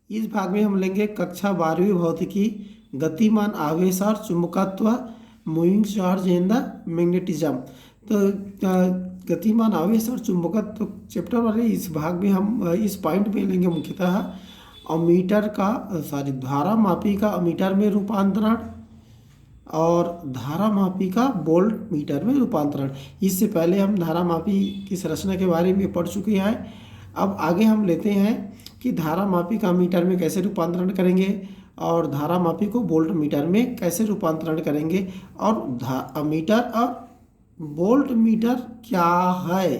इस भाग में हम लेंगे कक्षा 12वीं भौतिकी, गतिमान आवेश और चुंबकत्व, moving charge and the magnetism. तो गतिमान आवेश और चुंबकत्व चैप्टर वाले इस भाग में हम इस पॉइंट में लेंगे मुख्यतः अमीटर का धारा मापी का अमीटर में रूपांतरण और धारा मापी का वोल्ट मीटर में रूपांतरण। इससे पहले हम धारा मापी की संरचना के बारे में पढ़ चुके हैं। अब आगे हम लेते हैं कि धारा मापी का मीटर में कैसे रूपांतरण करेंगे और धारा मापी को वोल्ट मीटर में कैसे रूपांतरण करेंगे और अमीटर और वोल्ट मीटर क्या है।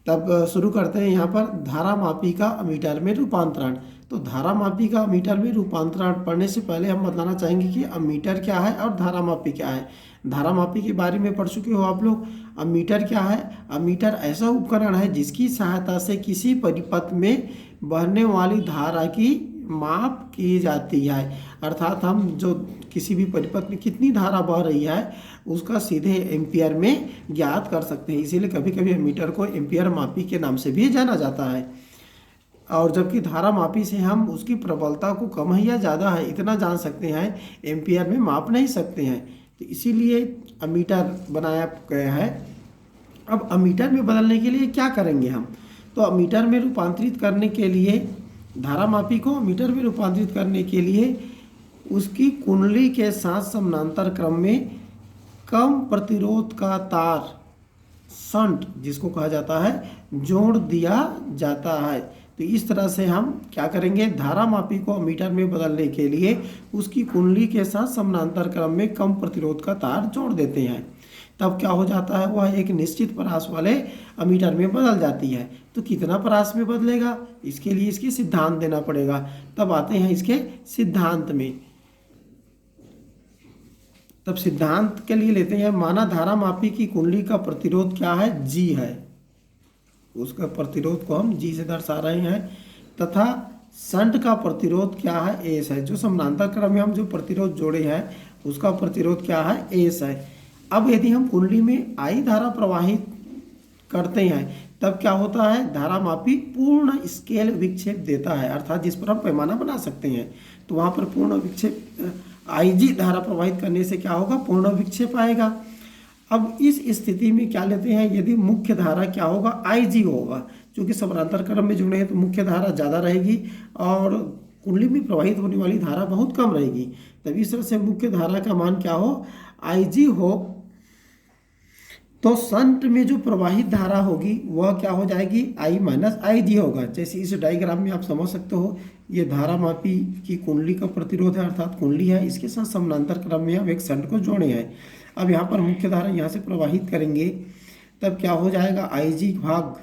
तब शुरू करते हैं यहाँ पर धारा मापी का अमीटर में रूपांतरण। तो धारा मापी का अमीटर में रूपांतरण पढ़ने से पहले हम बताना चाहेंगे कि अमीटर क्या है और धारा मापी क्या है। धारा मापी के बारे में पढ़ चुके हो आप लोग। अमीटर क्या है? अमीटर ऐसा उपकरण है जिसकी सहायता से किसी परिपथ में बहने वाली धारा की माप की जाती है। अर्थात हम जो किसी भी परिपथ में कितनी धारा बह रही है उसका सीधे एम्पियर में ज्ञात कर सकते हैं। इसीलिए कभी कभी एमीटर को एम्पियर मापी के नाम से भी जाना जाता है। और जबकि धारा मापी से हम उसकी प्रबलता को कम है या ज़्यादा है इतना जान सकते हैं, एम्पियर में माप नहीं सकते हैं। तो इसीलिए अमीटर बनाया गया है। अब अमीटर में बदलने के लिए क्या करेंगे हम? तो अमीटर में रूपांतरित करने के लिए, धारा मापी को मीटर में रूपांतरित करने के लिए उसकी कुंडली के साथ समानांतर क्रम में कम प्रतिरोध का तार, शंट जिसको कहा जाता है, जोड़ दिया जाता है। तो इस तरह से हम क्या करेंगे, धारा मापी को मीटर में बदलने के लिए उसकी कुंडली के साथ समानांतर क्रम में कम प्रतिरोध का तार जोड़ देते हैं। तब क्या हो जाता है, वह एक निश्चित परास वाले अमीटर में बदल जाती है। तो कितना परास में बदलेगा, इसके लिए इसके सिद्धांत देना पड़ेगा। तब आते हैं इसके सिद्धांत में। तब सिद्धांत के लिए लेते हैं, माना धारा मापी की कुंडली का प्रतिरोध क्या है, जी है। उसका प्रतिरोध को हम जी से दर्शा रहे हैं। तथा शंट का प्रतिरोध क्या है, एस है। जो समानांतर क्रम में हम जो प्रतिरोध जोड़े हैं उसका प्रतिरोध क्या है, एस है। अब यदि हम कुंडली में आई धारा प्रवाहित करते हैं तब क्या होता है, धारा मापी पूर्ण स्केल विक्षेप देता है, अर्थात जिस पर हम पैमाना बना सकते हैं। तो वहाँ पर पूर्ण विक्षेप आईजी धारा प्रवाहित करने से क्या होगा, पूर्ण विक्षेप आएगा। अब इस स्थिति में क्या लेते हैं, यदि मुख्य धारा क्या होगा, आईजी होगा। क्योंकि समानांतर क्रम में जुड़े हैं तो मुख्य धारा ज़्यादा रहेगी और कुंडली में प्रवाहित होने वाली धारा बहुत कम रहेगी। तब इस तरह से मुख्य धारा का मान क्या हो, आईजी हो। तो शंट में जो प्रवाहित धारा होगी वह क्या हो जाएगी, आई माइनस आई जी होगा। जैसे इस डायग्राम में आप समझ सकते हो, ये धारा मापी की कुंडली का प्रतिरोध है, अर्थात कुंडली है, इसके साथ समानांतर क्रम में हम एक शंट को जोड़े हैं। अब यहाँ पर मुख्य धारा यहाँ से प्रवाहित करेंगे तब क्या हो जाएगा, आई जी भाग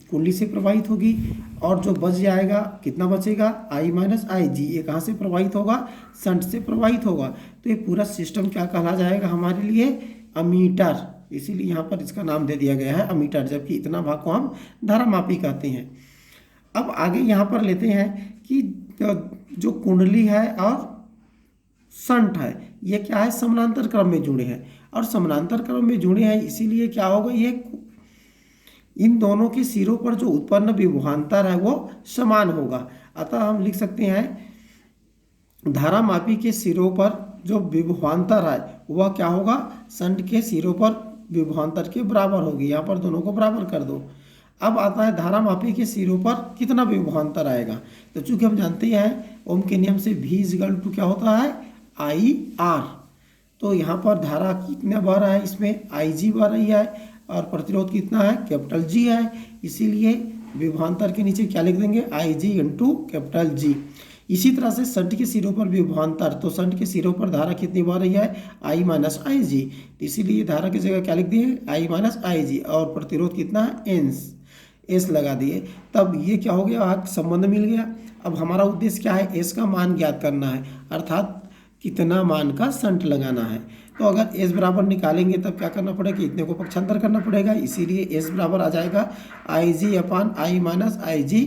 कुंडली से प्रवाहित होगी और जो बच जाएगा, कितना बचेगा, आई माइनस आई जी। ये कहाँ से प्रवाहित होगा, शंट से प्रवाहित होगा। तो ये पूरा सिस्टम क्या कहला जाएगा हमारे लिए, अमीटर। इसीलिए यहाँ पर इसका नाम दे दिया गया है अमीटर, जबकि इतना भाग को हम धारा मापी कहते हैं। अब आगे यहाँ पर लेते हैं कि जो कुंडली है और शंट है ये क्या है, समानांतर क्रम में जुड़े हैं। और समानांतर क्रम में जुड़े हैं इसीलिए क्या होगा, ये इन दोनों के सिरों पर जो उत्पन्न विभवांतर है वो समान होगा। अतः हम लिख सकते हैं धारा मापी के सिरों पर जो विभवांतर है वह क्या होगा, शंट के सिरों पर विभवांतर के बराबर होगी। यहाँ पर दोनों को बराबर कर दो। अब आता है धारा मापी के सिरों पर कितना विभवांतर आएगा। तो चूंकि हम जानते हैं ओम के नियम से V = क्या होता है, आई आर। तो यहाँ पर धारा कितना बह रहा है, इसमें आई जी बह रही है और प्रतिरोध कितना है, कैपिटल जी है। इसीलिए विभवांतर के नीचे क्या लिख देंगे, आई जी इंटू कैपिटल जी। इसी तरह से शंट के सिरों पर विभवांतर, तो शंट के सिरों पर धारा कितनी बह रही है, आई माइनस आई जी। तो इसीलिए धारा की जगह क्या लिख दिए, आई माइनस आई जी। और प्रतिरोध कितना है, एस लगा दिए। तब ये क्या हो गया, संबंध मिल गया। अब हमारा उद्देश्य क्या है, एस का मान ज्ञात करना है, अर्थात कितना मान का शंट लगाना है। तो अगर एस बराबर निकालेंगे तब क्या करना पड़ेगा, इतने को पक्षांतर करना पड़ेगा। इसीलिए एस बराबर आ जाएगा आई जी अपान आई माइनस आई जी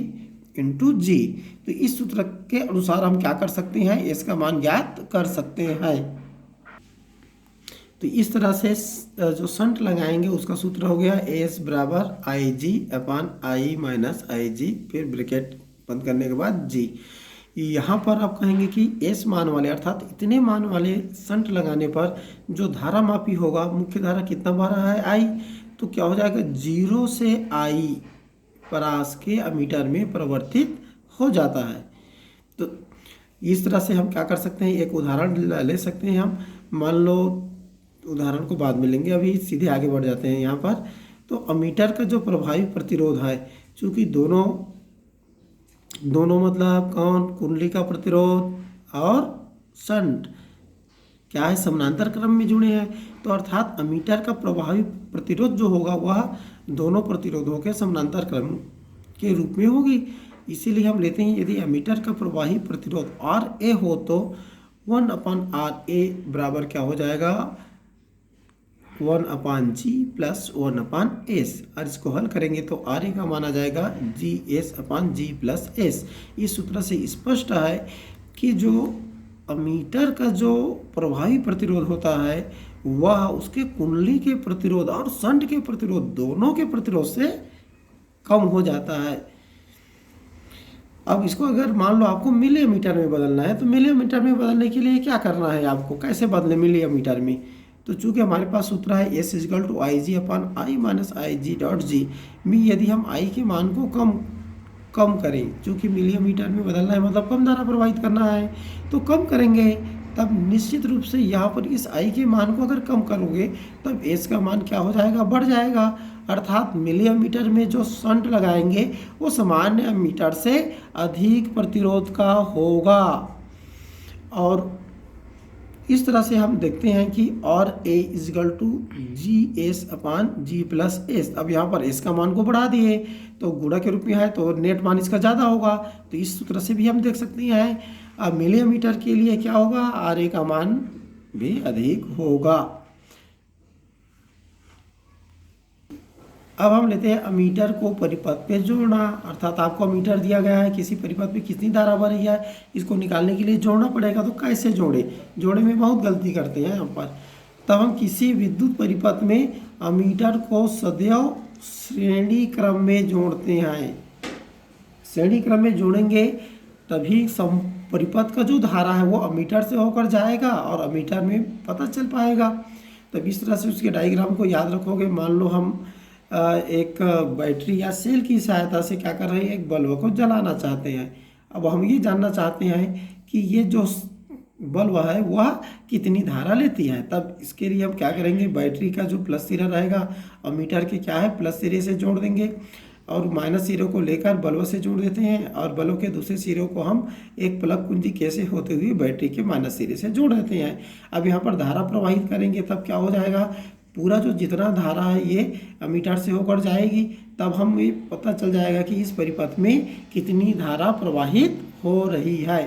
इंटू जी। तो इस सूत्र के अनुसार हम क्या कर सकते हैं, एस का मान ज्ञात कर सकते हैं। तो इस तरह से जो शंट लगाएंगे उसका सूत्र हो गया एस बराबर आई जी अपान आई माइनस आई जी, फिर ब्रैकेट बंद करने के बाद जी। यहाँ पर आप कहेंगे कि एस मान वाले अर्थात इतने मान वाले शंट लगाने पर जो धारा मापी होगा, मुख्य धारा कितना बह रहा है आई, तो क्या हो जाएगा 0 से आई परास के अमीटर में परिवर्तित हो जाता है। तो इस तरह से हम क्या कर सकते हैं, एक उदाहरण ले सकते हैं हम। मान लो उदाहरण को बाद में लेंगे, अभी सीधे आगे बढ़ जाते हैं यहाँ पर। तो अमीटर का जो प्रभावी प्रतिरोध है, चूँकि दोनों मतलब कौन, कुंडली का प्रतिरोध और शंट क्या है, समानांतर क्रम में जुड़े हैं। तो अर्थात अमीटर का प्रभावी प्रतिरोध जो होगा वह दोनों प्रतिरोधों के समानांतर क्रम के रूप में होगी। इसीलिए हम लेते हैं यदि अमीटर का प्रवाही प्रतिरोध आर ए हो तो 1/RA बराबर क्या हो जाएगा 1/G प्लस 1/S। और इसको हल करेंगे तो RA का माना जाएगा GS/G प्लस S। इस सूत्र से स्पष्ट है कि जो अमीटर का जो प्रभावी प्रतिरोध होता है वह उसके कुंडली के प्रतिरोध और शंट के प्रतिरोध दोनों के प्रतिरोध से कम हो जाता है। अब इसको अगर मान लो आपको मिलीमीटर में बदलना है, तो मिलीमीटर में बदलने के लिए क्या करना है आपको, कैसे बदले मिलीमीटर में। तो चूंकि हमारे पास सूत्र है S = IG/I - IG.G में, यदि हम I के मान को कम करें, चूँकि मिलीमीटर में बदलना है मतलब कम धारा प्रवाहित करना है, तो कम करेंगे तब निश्चित रूप से यहाँ पर इस I के मान को अगर कम करोगे तब S का मान क्या हो जाएगा, बढ़ जाएगा। अर्थात मिलीमीटर में जो शंट लगाएंगे वो सामान्य मीटर से अधिक प्रतिरोध का होगा। और इस तरह से हम देखते हैं कि और A = GS/G प्लस S। अब यहाँ पर S का मान को बढ़ा दिए तो गुणा के रूप में है तो नेट मान इसका ज़्यादा होगा। तो इस सूत्र से भी हम देख सकते हैं अब मिलीमीटर के लिए क्या होगा, RA का मान भी अधिक होगा। अब हम लेते हैं अमीटर को परिपथ पे जोड़ना। अर्थात आपको अमीटर दिया गया है, किसी परिपथ पे कितनी धारा बह रही है इसको निकालने के लिए जोड़ना पड़ेगा। तो कैसे जोड़े में बहुत गलती करते हैं यहाँ पर। तब हम किसी विद्युत परिपथ में अमीटर को सदैव श्रेणी क्रम में जोड़ते हैं। श्रेणी क्रम में जोड़ेंगे तभी परिपथ का जो धारा है वो अमीटर से होकर जाएगा और अमीटर में पता चल पाएगा। तब इस तरह से उसके डायग्राम को याद रखोगे। मान लो हम एक बैटरी या सेल की सहायता से क्या कर रहे हैं, एक बल्ब को जलाना चाहते हैं। अब हम ये जानना चाहते हैं कि ये जो बल्ब है वह कितनी धारा लेती है। तब इसके लिए हम क्या करेंगे, बैटरी का जो प्लस सिरा रहेगा अमीटर के क्या है प्लस सिरे से जोड़ देंगे और माइनस सिरों को लेकर बल्ब से जोड़ देते हैं और बल्ब के दूसरे सिरों को हम एक प्लग कुंजी कैसे होते हुए बैटरी के माइनस सिरे से जोड़ देते हैं। अब यहाँ पर धारा प्रवाहित करेंगे तब क्या हो जाएगा, पूरा जो जितना धारा है ये अमीटर से होकर जाएगी। तब हम ये पता चल जाएगा कि इस परिपथ में कितनी धारा प्रवाहित हो रही है।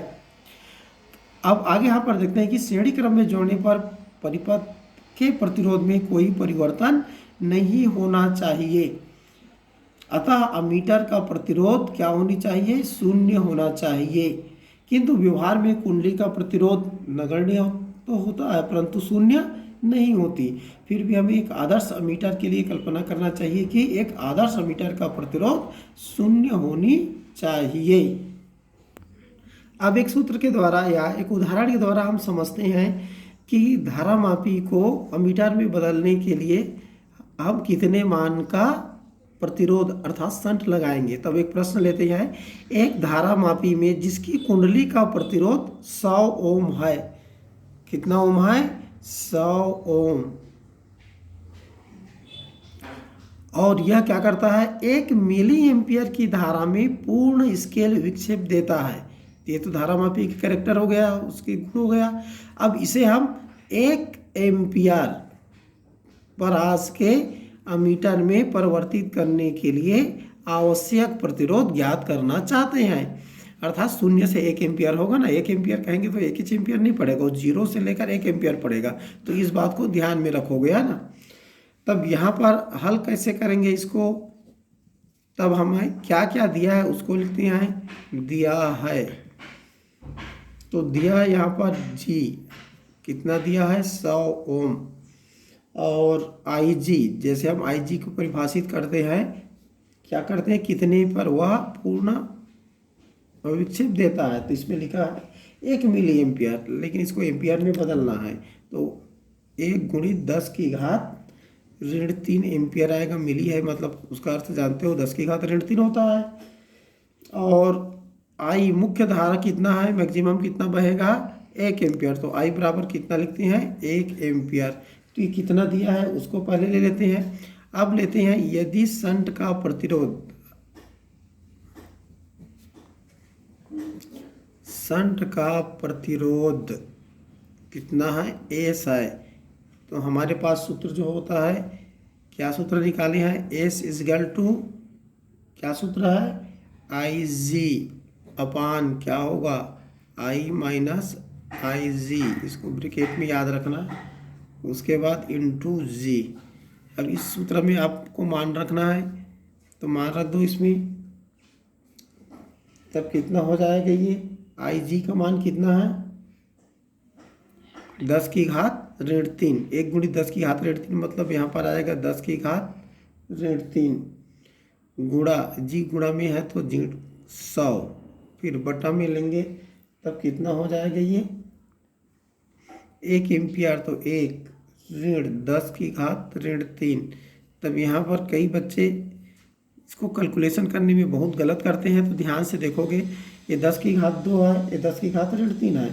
अब आगे यहाँ पर देखते हैं कि श्रेणी क्रम में जोड़ने पर परिपथ के प्रतिरोध में कोई परिवर्तन नहीं होना चाहिए। अतः अमीटर का प्रतिरोध क्या होनी चाहिए, शून्य होना चाहिए। किंतु व्यवहार में कुंडली का प्रतिरोध नगण्य तो होता है परंतु शून्य नहीं होती। फिर भी हमें एक आदर्श अमीटर के लिए कल्पना करना चाहिए कि एक आदर्श अमीटर का प्रतिरोध शून्य होनी चाहिए। अब एक सूत्र के द्वारा या एक उदाहरण के द्वारा हम समझते हैं कि धारा मापी को अमीटर में बदलने के लिए हम कितने मान का प्रतिरोध अर्थात शंट लगाएंगे। तब एक प्रश्न लेते हैं, एक धारा मापी में जिसकी कुंडली का प्रतिरोध 100 ओम है, कितना ओम है 100 ओम, और यह क्या करता है 1 मिली एम्पियर की धारा में पूर्ण स्केल विक्षेप देता है। ये तो धारा मापी का कैरेक्टर हो गया, उसके गुण हो गया। अब इसे हम 1 एम्पियर परास के अमीटर में परिवर्तित करने के लिए आवश्यक प्रतिरोध ज्ञात करना चाहते हैं। अर्थात 0 से 1 एम्पियर होगा ना, 1 एम्पियर कहेंगे तो 1 ही एम्पियर नहीं पड़ेगा, 0 से लेकर 1 एम्पियर पड़ेगा। तो इस बात को ध्यान में रखोगे है ना। तब यहाँ पर हल कैसे करेंगे इसको, तब हमें क्या क्या दिया है उसको लिखते हैं। दिया है तो दिया है यहाँ पर जी कितना दिया है 100 ओम, और IG जैसे हम IG को परिभाषित करते हैं क्या करते हैं, कितने पर वह पूर्ण विक्षेप देता है। तो इसमें लिखा है 1 मिली एम्पियर, लेकिन इसको एम्पियर में बदलना है। तो 1 गुणित 10 की घात ऋण 3 एम्पियर आएगा। मिली है मतलब उसका अर्थ जानते हो, 10 की घात ऋण 3 होता है। और आई मुख्य धारा कितना है, मैक्सिमम कितना बहेगा, 1 एम्पियर। तो आई बराबर कितना लिखते हैं, 1 एम्पियर। तो ये कितना दिया है उसको पहले ले लेते हैं। अब लेते हैं यदि शंट का प्रतिरोध, शंट का प्रतिरोध कितना है, एस है। तो हमारे पास सूत्र जो होता है, क्या सूत्र निकाले हैं, एस इजगल टू क्या सूत्र है, आई जी अपान क्या होगा, आई माइनस आई जी, इसको ब्रैकेट में याद रखना। उसके बाद इंटू जी। अब इस सूत्र में आपको मान रखना है, तो मान रख दो इसमें। तब कितना हो जाएगा, ये आई जी का मान कितना है, 10 की घात ऋण 3। 1 गुणित 10 की घात ऋण 3 मतलब यहाँ पर आएगा 10 की घात ऋण 3 गुणा जी, गुणा में है तो जी 100, फिर बटा में लेंगे। तब कितना हो जाएगा, ये 1 एम्पियर। तो 1 ऋण 10 की घात ऋण 3। तब यहाँ पर कई बच्चे इसको कैलकुलेशन करने में बहुत गलत करते हैं। तो ध्यान से देखोगे, ये 10 की घात 2 है, ये 10 की घात ऋण 3 है।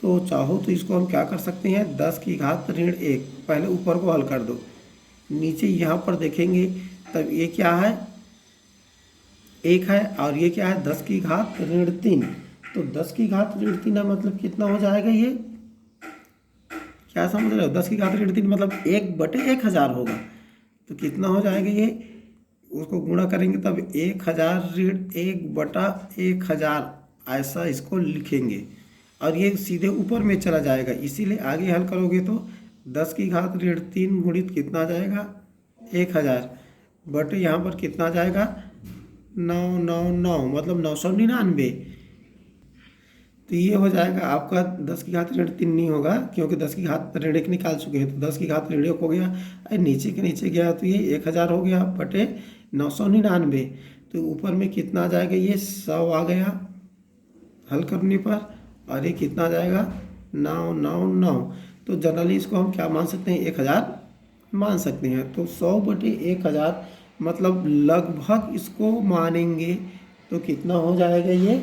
तो चाहो तो इसको हम क्या कर सकते हैं, 10 की घात ऋण 1, पहले ऊपर को हल कर दो, नीचे यहाँ पर देखेंगे तब ये क्या है, 1 है, और ये क्या है, 10 की घात ऋण 3। तो 10 की घात ऋण 3 है मतलब कितना हो जाएगा, ये क्या समझ रहे हो, 10 की घात ऋण 3 मतलब 1/1000 होगा। तो कितना हो जाएगा, ये उसको गुणा करेंगे तब 1000 ऋण 1/1000 ऐसा इसको लिखेंगे, और ये सीधे ऊपर में चला जाएगा। इसीलिए आगे हल करोगे तो 10 की घात ऋण 3 गुणित कितना आ जाएगा, 1000 बटे यहाँ पर कितना आ जाएगा, 999 मतलब 999। तो ये हो जाएगा आपका 10 की घात ऋण 3 नहीं होगा, क्योंकि 10 की घात ऋण 1 निकाल चुके हैं। तो 10 की घात ऋण 1 हो गया, अरे नीचे के नीचे गया तो ये 1000 हो गया बटे 999। तो ऊपर में कितना आ जाएगा, ये 100 आ गया हल करने पर, और ये कितना आ जाएगा, 999। तो जनरली इसको हम क्या मान सकते हैं, 1000 मान सकते हैं। तो 100/1000 मतलब लगभग इसको मानेंगे तो कितना हो जाएगा, ये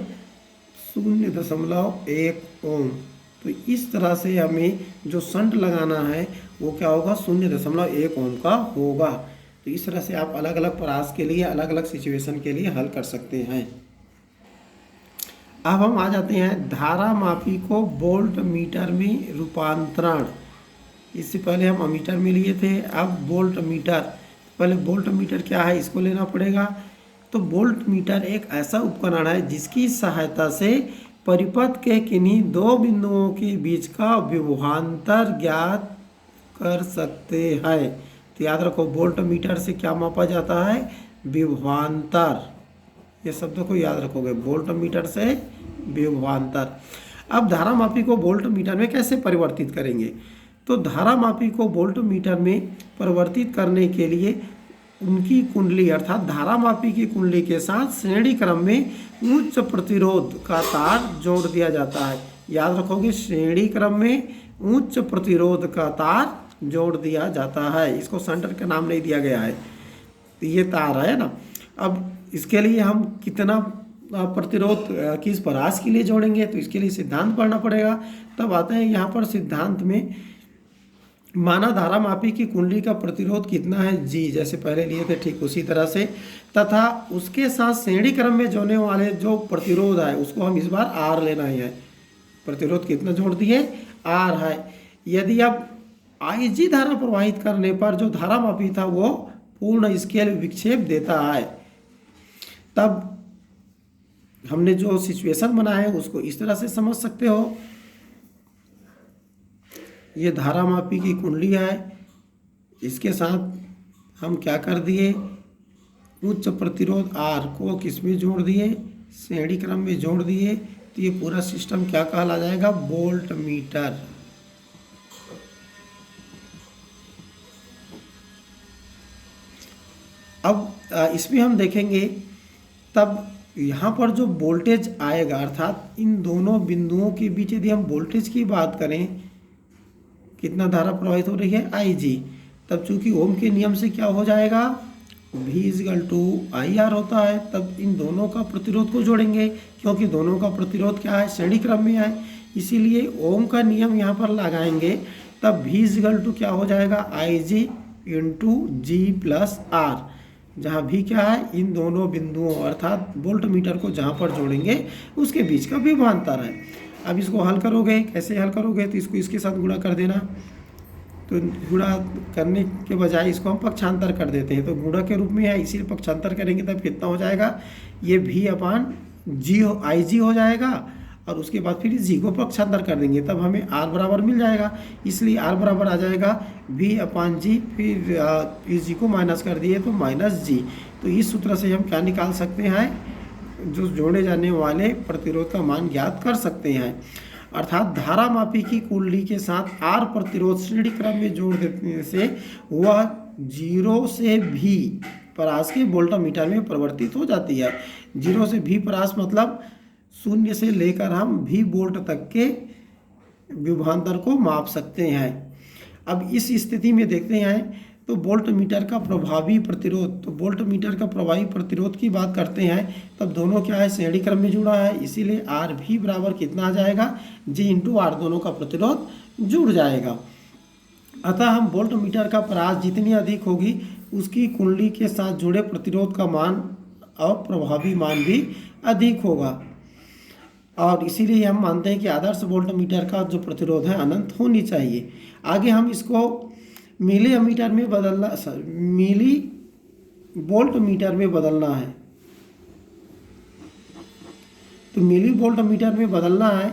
0.1 ओम। तो इस तरह से हमें जो शंट लगाना है वो क्या होगा, 0.1 ओम का होगा। तो इस तरह से आप अलग अलग परास के लिए, अलग अलग सिचुएशन के लिए हल कर सकते हैं। अब हम आ जाते हैं धारा मापी को वोल्ट मीटर में रूपांतरण। इससे पहले हम अमीटर में लिए थे, अब वोल्ट मीटर। पहले वोल्ट मीटर क्या है इसको लेना पड़ेगा। तो वोल्ट मीटर एक ऐसा उपकरण है जिसकी सहायता से परिपथ के किन्हीं दो बिंदुओं के बीच का विभवांतर ज्ञात कर सकते हैं। तो याद रखो, वोल्ट मीटर से क्या मापा जाता है, विभवांतर। ये शब्दों को याद रखोगे, वोल्ट मीटर से विभवांतर। अब धारा मापी को वोल्ट मीटर में कैसे परिवर्तित करेंगे। तो धारा मापी को वोल्ट मीटर में परिवर्तित करने के लिए उनकी कुंडली अर्थात धारा मापी की कुंडली के साथ श्रेणी क्रम में उच्च प्रतिरोध का तार जोड़ दिया जाता है। याद रखोगे, श्रेणी क्रम में उच्च प्रतिरोध का तार जोड़ दिया जाता है। इसको सेंटर का नाम नहीं दिया गया है, तो ये तार है ना। अब इसके लिए हम कितना प्रतिरोध किस परास के लिए जोड़ेंगे, तो इसके लिए सिद्धांत पढ़ना पड़ेगा। तब आते हैं यहाँ पर सिद्धांत में, माना धारा मापी की कुंडली का प्रतिरोध कितना है, जी, जैसे पहले लिए थे ठीक उसी तरह से, तथा उसके साथ श्रेणी क्रम में जोड़ने वाले जो प्रतिरोध है उसको हम इस बार आर लेना ही है। प्रतिरोध कितना जोड़ दिए, आर है। यदि अब आई जी धारा प्रवाहित करने पर जो धारा मापी था वो पूर्ण स्केल विक्षेप देता है, तब हमने जो सिचुएशन बनाया है उसको इस तरह से समझ सकते हो। ये धारा मापी की कुंडली है, इसके साथ हम क्या कर दिए, उच्च प्रतिरोध आर को किसमें जोड़ दिए, श्रेणी क्रम में जोड़ दिए। तो ये पूरा सिस्टम क्या कहला जाएगा, वोल्ट मीटर। अब इसमें हम देखेंगे तब यहाँ पर जो वोल्टेज आएगा, अर्थात इन दोनों बिंदुओं के बीच यदि हम वोल्टेज की बात करें, कितना धारा प्रवाहित हो रही है, आई जी, तब चूंकि ओम के नियम से क्या हो जाएगा, V is equal to I R होता है। तब इन दोनों का प्रतिरोध को जोड़ेंगे, क्योंकि दोनों का प्रतिरोध क्या है, श्रेणी क्रम में है, इसीलिए ओम का नियम यहाँ पर लगाएंगे। तब V इजकल टू क्या हो जाएगा, आई जी इंटू जी प्लस आर, जहाँ भी क्या है, इन दोनों बिंदुओं अर्थात वोल्ट मीटर को जहाँ पर जोड़ेंगे उसके बीच का विभवांतर है। अब इसको हल करोगे, कैसे हल करोगे, तो इसको इसके साथ गुणा कर देना। तो गुणा करने के बजाय इसको हम पक्षांतर कर देते हैं, तो गुणा के रूप में है, इसीलिए पक्षांतर करेंगे तब कितना हो जाएगा, ये V अपान जी आई जी हो जाएगा, और उसके बाद फिर जी को पक्षांतर कर देंगे तब हमें R बराबर मिल जाएगा, इसलिए R बराबर आ जाएगा V अपान जी, फिर इस जी को माइनस कर दिए तो माइनस जी। तो इस सूत्र से हम क्या निकाल सकते हैं, जो जोड़े जाने वाले प्रतिरोध का मान ज्ञात कर सकते हैं। अर्थात धारामापी की कुंडली के साथ आर प्रतिरोध श्रेणी क्रम में जोड़ देने से वह 0 से V परास के वोल्टमीटर में परिवर्तित हो जाती है। 0 से V परास मतलब 0 से लेकर हम V वोल्ट तक के विभवांतर को माप सकते हैं। अब इस स्थिति में देखते हैं तो वोल्ट मीटर का प्रभावी प्रतिरोध, तो वोल्ट मीटर का प्रभावी प्रतिरोध की बात करते हैं, तब दोनों क्या है, श्रेणी क्रम में जुड़ा है, इसीलिए आर भी बराबर कितना आ जाएगा, जी इंटू आर, दोनों का प्रतिरोध जुड़ जाएगा। अतः हम वोल्ट मीटर का परास जितनी अधिक होगी उसकी कुंडली के साथ जुड़े प्रतिरोध का मान और प्रभावी मान भी अधिक होगा, और इसीलिए हम मानते हैं कि आदर्श वोल्ट मीटर का जो प्रतिरोध है अनंत होनी चाहिए। आगे हम इसको मिली एमीटर में बदलना, मिली वोल्ट मीटर में बदलना है। तो मिली वोल्ट मीटर में बदलना है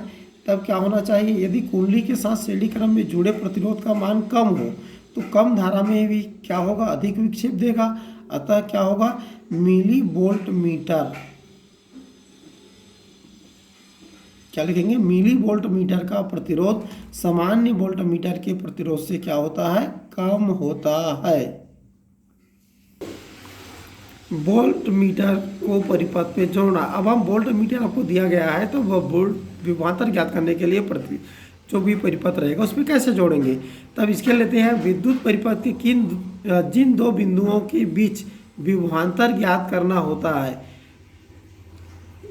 तब क्या होना चाहिए, यदि कुंडली के साथ श्रेणी क्रम में जुड़े प्रतिरोध का मान कम हो तो कम धारा में भी क्या होगा, अधिक विक्षेप देगा। अतः क्या होगा, मिली वोल्ट मीटर, क्या लिखेंगे, मिली वोल्ट मीटर का प्रतिरोध सामान्य वोल्ट मीटर के प्रतिरोध से क्या होता है, कम होता है। वोल्ट मीटर को परिपथ पे जोड़ना। अब हम वोल्ट मीटर आपको दिया गया है तो वह वोल्ट विभवांतर ज्ञात करने के लिए जो भी परिपथ रहेगा उस पर कैसे जोड़ेंगे, तब इसके लेते हैं विद्युत परिपथ के जिन दो बिंदुओं के बीच विभवांतर ज्ञात करना होता है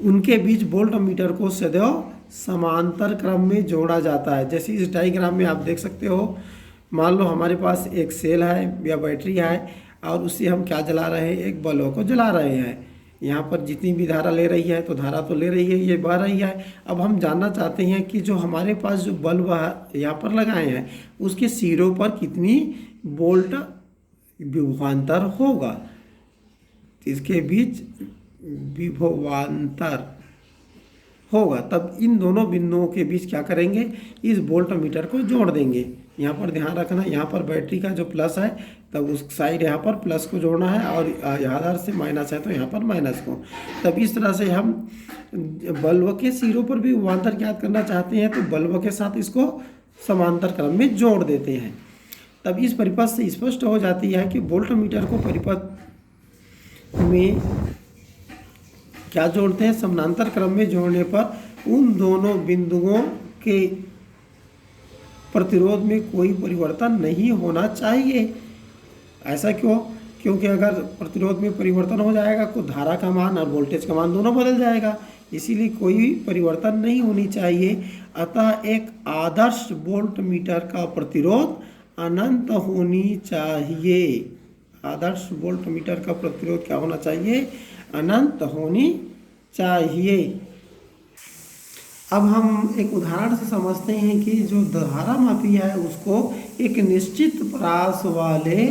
उनके बीच वोल्ट मीटर को सदैव समांतर क्रम में जोड़ा जाता है। जैसे इस डायग्राम में आप देख सकते हो, मान लो हमारे पास एक सेल है या बैटरी है और उससे हम क्या जला रहे हैं, एक बल्ब को जला रहे हैं। यहाँ पर जितनी भी धारा ले रही है तो धारा तो ले रही है, ये बह रही है। अब हम जानना चाहते हैं कि जो हमारे पास जो बल्ब यहाँ पर लगाए हैं उसके सिरों पर कितनी वोल्ट विभवांतर होगा, इसके बीच विभवांतर होगा। तब इन दोनों बिंदुओं के बीच क्या करेंगे, इस वोल्ट मीटर को जोड़ देंगे। यहाँ पर ध्यान रखना, यहाँ पर बैटरी का जो प्लस है तब उस साइड यहाँ पर प्लस को जोड़ना है, और आधार से माइनस है तो यहाँ पर माइनस को। तब इस तरह से हम बल्ब के सिरों पर भी विभवांतर ज्ञात करना चाहते हैं तो बल्ब के साथ इसको समांतर क्रम में जोड़ देते हैं। तब इस परिपथ से स्पष्ट हो जाती है कि वोल्ट मीटर को परिपथ में क्या जोड़ते हैं, समानांतर क्रम में जोड़ने पर उन दोनों बिंदुओं के प्रतिरोध में कोई परिवर्तन नहीं होना चाहिए। ऐसा क्यों, क्योंकि अगर प्रतिरोध में परिवर्तन हो जाएगा तो धारा का मान और वोल्टेज का मान दोनों बदल जाएगा, इसीलिए कोई परिवर्तन नहीं होनी चाहिए। अतः एक आदर्श वोल्ट मीटर का प्रतिरोध अनंत होनी चाहिए। आदर्श वोल्ट मीटर का प्रतिरोध क्या होना चाहिए, अनंत होनी चाहिए। अब हम एक उदाहरण से समझते हैं कि जो धारा मापी है उसको एक निश्चित परास वाले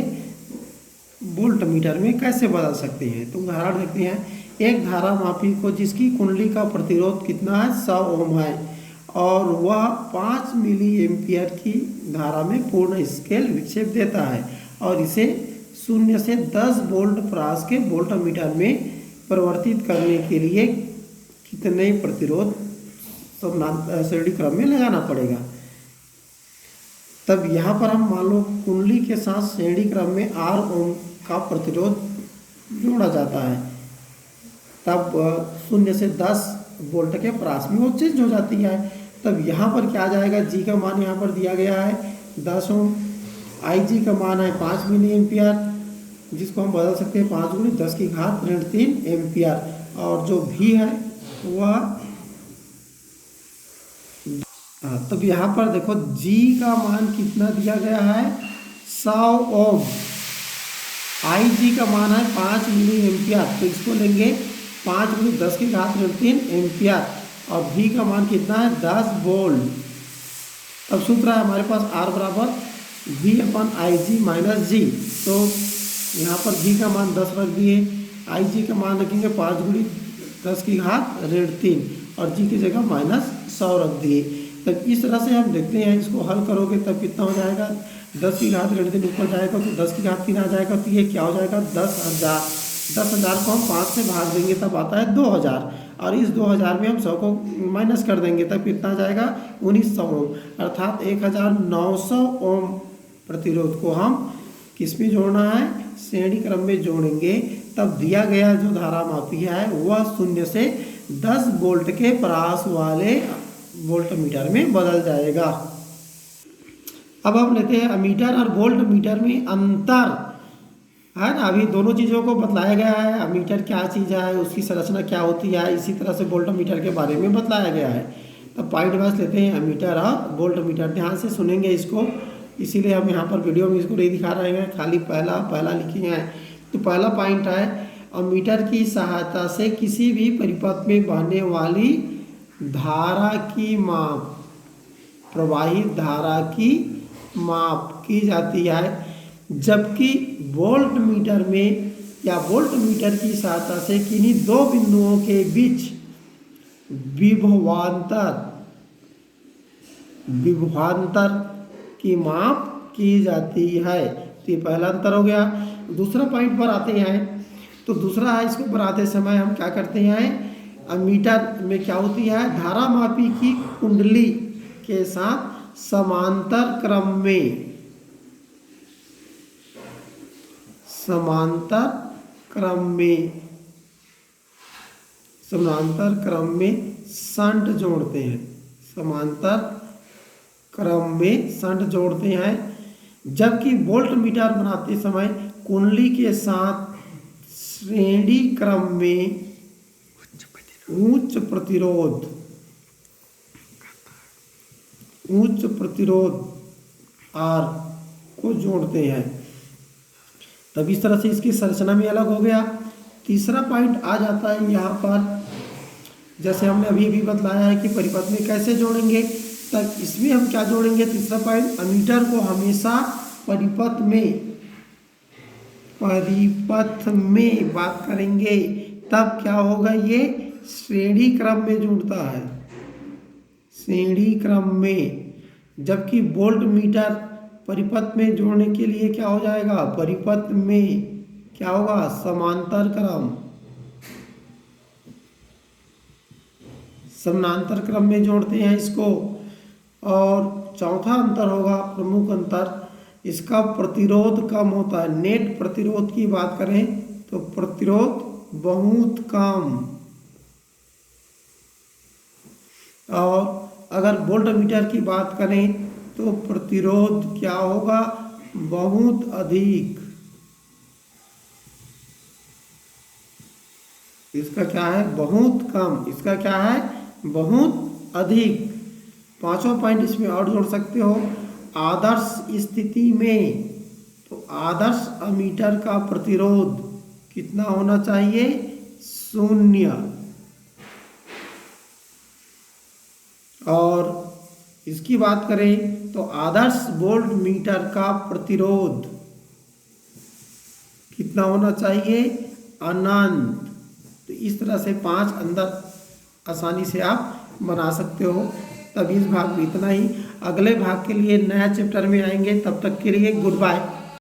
वोल्ट मीटर में कैसे बदल सकते हैं। तो उदाहरण देखते हैं, एक धारा मापी को जिसकी कुंडली का प्रतिरोध कितना है, 100 ओम है, और वह 5 मिली एम्पियर की धारा में पूर्ण स्केल विक्षेप देता है, और इसे 0 से 10 वोल्ट परास के वोल्ट मीटर में परिवर्तित करने के लिए कितने प्रतिरोध श्रेणी क्रम में लगाना पड़ेगा। तब यहाँ पर हम मान लो कुंडली के साथ श्रेणी क्रम में R ओम का प्रतिरोध जोड़ा जाता है। तब 0 से 10 वोल्ट के पास में वो चेंज हो जाती है। तब यहाँ पर क्या आ जाएगा, जी का मान यहाँ पर दिया गया है 10 ओम, आई जी का मान है 5 मिली एम्पियर, जिसको हम बदल सकते हैं 5 × 10⁻³ एम्पियर, और जो भी है वह तब यहाँ पर देखो जी का मान कितना दिया गया है 100 ओम, आई जी का मान है 5 मिली एम्पियर, तो इसको लेंगे 5 × 10⁻³ एम्पियर, और V का मान कितना है 10 वोल्ट। अब सूत्र है हमारे पास R बराबर V/IG - G, तो यहाँ पर V का मान 10 रख दिए, IG का मान रखेंगे 5 × 10⁻³ और G की जगह -100 रख दिए। तब इस तरह से हम देखते हैं, इसको हल करोगे तब कितना हो जाएगा, 10⁻³ ऊपर जाएगा तो 10⁻³ आ जाएगा, तो ये क्या हो जाएगा 10,000। 10,000 को हम 5 से भाग देंगे तब आता है 2,000, और इस 2,000 में हम 100 को माइनस कर देंगे तब कितना जाएगा 1900 ओम, अर्थात 1900 ओम प्रतिरोध को हम किस में जोड़ना है, श्रेणी क्रम में जोड़ेंगे। तब दिया गया जो धारा मापी है वह 0 से 10 वोल्ट के परास वाले वोल्टमीटर में बदल जाएगा। अब हम लेते हैं अमीटर और वोल्टमीटर में अंतर है ना। अभी दोनों चीज़ों को बतलाया गया है, अमीटर क्या चीज़ है, उसकी संरचना क्या होती है, इसी तरह से वोल्टमीटर के बारे में बतलाया गया है। तो पॉइंट वाइज लेते हैं अमीटर और वोल्टमीटर, ध्यान से सुनेंगे इसको, इसीलिए हम यहाँ पर वीडियो में इसको नहीं दिखा रहे हैं, खाली पहला लिखे हैं। तो पहला पॉइंट है अमीटर की सहायता से किसी भी परिपथ में बहने वाली धारा की माप, प्रवाहित धारा की माप की जाती है, जबकि वोल्टमीटर में या वोल्टमीटर की सहायता से किन्हीं दो बिंदुओं के बीच विभवांतर की माप की जाती है। तो ये पहला अंतर हो गया। दूसरा पॉइंट पर आते हैं, तो दूसरा है, इसको बनाते समय हम क्या करते हैं, अमीटर में क्या होती है, धारा मापी की कुंडली के साथ समांतर क्रम में शंट जोड़ते हैं, समांतर क्रम में शंट जोड़ते हैं, जबकि वोल्टमीटर बनाते समय कुंडली के साथ श्रेणी क्रम में उच्च प्रतिरोध R को जोड़ते हैं। तब इस तरह से इसकी संरचना में अलग हो गया। तीसरा पॉइंट आ जाता है यहाँ पर, जैसे हमने अभी बतलाया है कि परिपथ में कैसे जोड़ेंगे, तब इसमें हम क्या जोड़ेंगे, तीसरा पॉइंट, अमीटर को हमेशा परिपथ में बात करेंगे, तब क्या होगा, ये श्रेणी क्रम में जुड़ता है, श्रेणी क्रम में, जबकि वोल्टमीटर परिपथ में जोड़ने के लिए क्या हो जाएगा, परिपथ में क्या होगा, समांतर क्रम में जोड़ते हैं इसको। और चौथा अंतर होगा, प्रमुख अंतर, इसका प्रतिरोध कम होता है। नेट प्रतिरोध की बात करें तो प्रतिरोध बहुत कम, और अगर वोल्टमीटर की बात करें तो प्रतिरोध क्या होगा, बहुत अधिक। इसका क्या है, बहुत कम, इसका क्या है, बहुत अधिक। पांचवा पॉइंट इसमें और जोड़ सकते हो, आदर्श स्थिति में, तो आदर्श अमीटर का प्रतिरोध कितना होना चाहिए, 0। और इसकी बात करें तो आदर्श वोल्टमीटर का प्रतिरोध कितना होना चाहिए, अनंत। तो इस तरह से 5 अंतर आसानी से आप बना सकते हो। तब इस भाग में इतना ही, अगले भाग के लिए नया चैप्टर में आएंगे, तब तक के लिए गुड बाय।